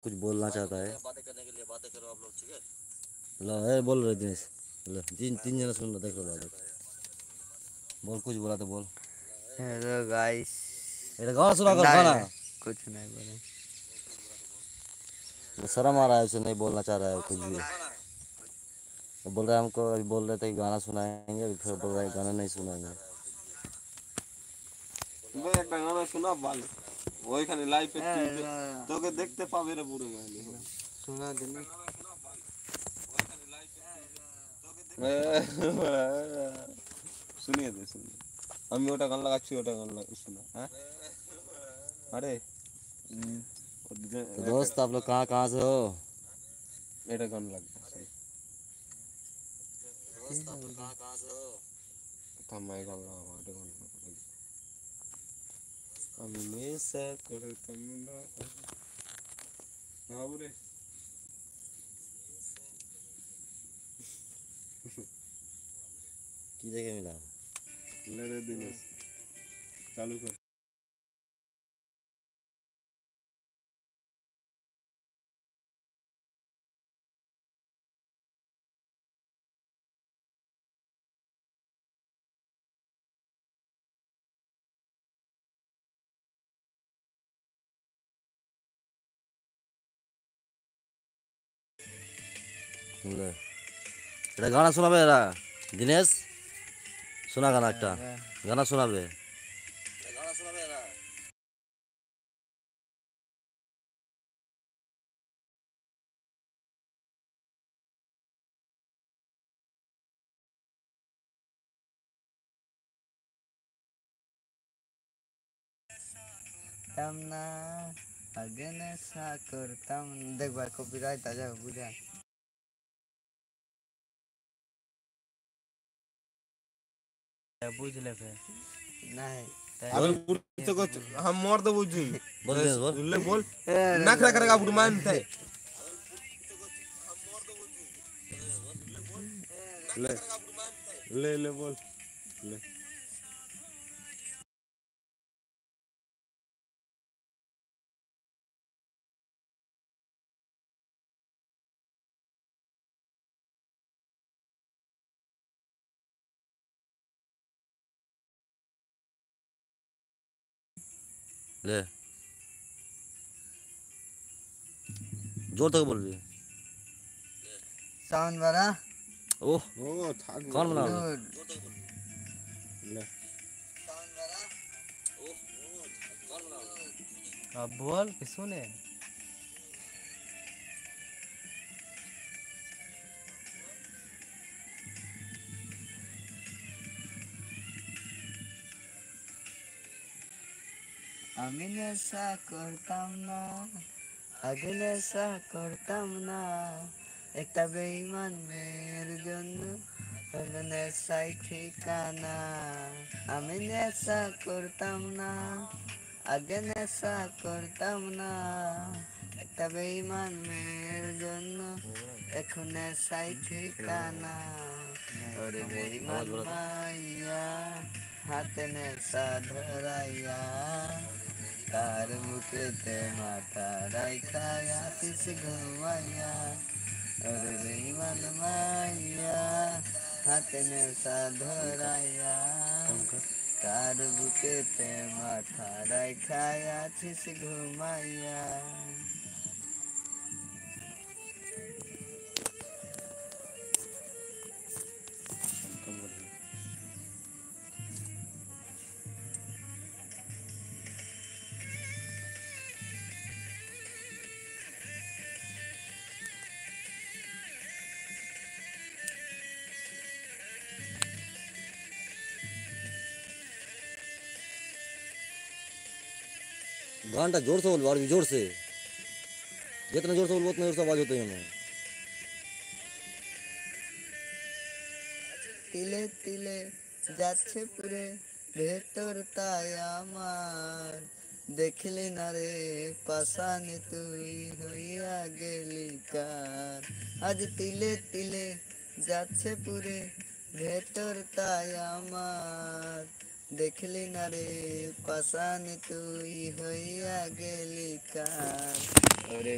कुछ बोलना चाहता है। बातें करने के लिए बातें करो आप लोग, ठीक है। लो ए बोल रहे दिनेश। लो तीन तीन जना सुन लो, देख लो देख। बोल, कुछ बोला तो बोल। Hello guys. ये गाना सुना कर गाना। कुछ नहीं बोले। शर्म आ रहा है, उसे नहीं बोलना चाह रहा है कुछ भी। तो बोल रहा है हमको, अभी बोल रहे थे कि गाना सुनाएंगे, अभी फिर बोल रहा है गाना नहीं सुनाएंगे। मैं एक गाना सुना बाल ওইখানে লাইভে তোকে দেখতে পাবে রে বুড়ো গালি सुना देने শুনিয়ে দে শুনিয়ে আমি ওটা গান লাগাচ্ছি ওটা গান শোনা হ্যাঁ আরে तो दोस्त आप लोग कहाँ कहाँ से हो? এটা গান লাগবে दोस्त आप लोग कहाँ कहाँ से हो? থামাই গান লাগাবো এটা গান আমি নেশা করতাম না বাবুরে की जगह मिला? ले रे दिनेश चालू कर এটা গানা শোনাবে এরা। দিনেশ শোনা গানা একটা, গানা শোনাবে। গানা শোনাবে এরা। तमना अगने साकर तम देख भाई कॉपीराइट आ जाएगा बुझा बुझ ले फिर नहीं अबे बुढ़ी तो कुछ हम मोर दो बुझी बोल दिनेश बोल। ले बोल नखरा करेगा बुढ़ मान थे ले ले ले बोल ले ले जोर तक बोल रही। साउंड बड़ा ओह ओ थाक कौन बना रहा? ले अब बोल कि सुने আমি নেশা করতাম না আগে নেশা করতাম না একটা বেঈমান মেয়ের জন্য হলো নেশাই ঠিকানা আমি নেশা করতাম না আগে নেশা করতাম না একটা বেঈমান মেয়ের জন্য এখন নেশাই ঠিকানা ওরে বেঈমান মাইয়া হাতে নেশা ধরাইয়া তার বুকেতে মাথা রাইখা আসিস ঘুমাইয়া ওরে বেঈমান মাইয়া হাতে নেশা ধরাইয়া তার বুকেতে মাথা রাইখা আছিস ঘুমাইয়া गाना जोर से बोल और भी जोर से। जितना जोर से बोल उतना जोर से आवाज होती है हमें। তিলে তিলে যাচ্ছে পুরে ভেতর তাই আমার দেখলি না রে পাশানে তুই হইয়া গেলি কার আজ তিলে তিলে যাচ্ছে পুরে ভেতর তাই আমার দেখলি না রে পাশান তুই হইয়া গেলি কার ওরে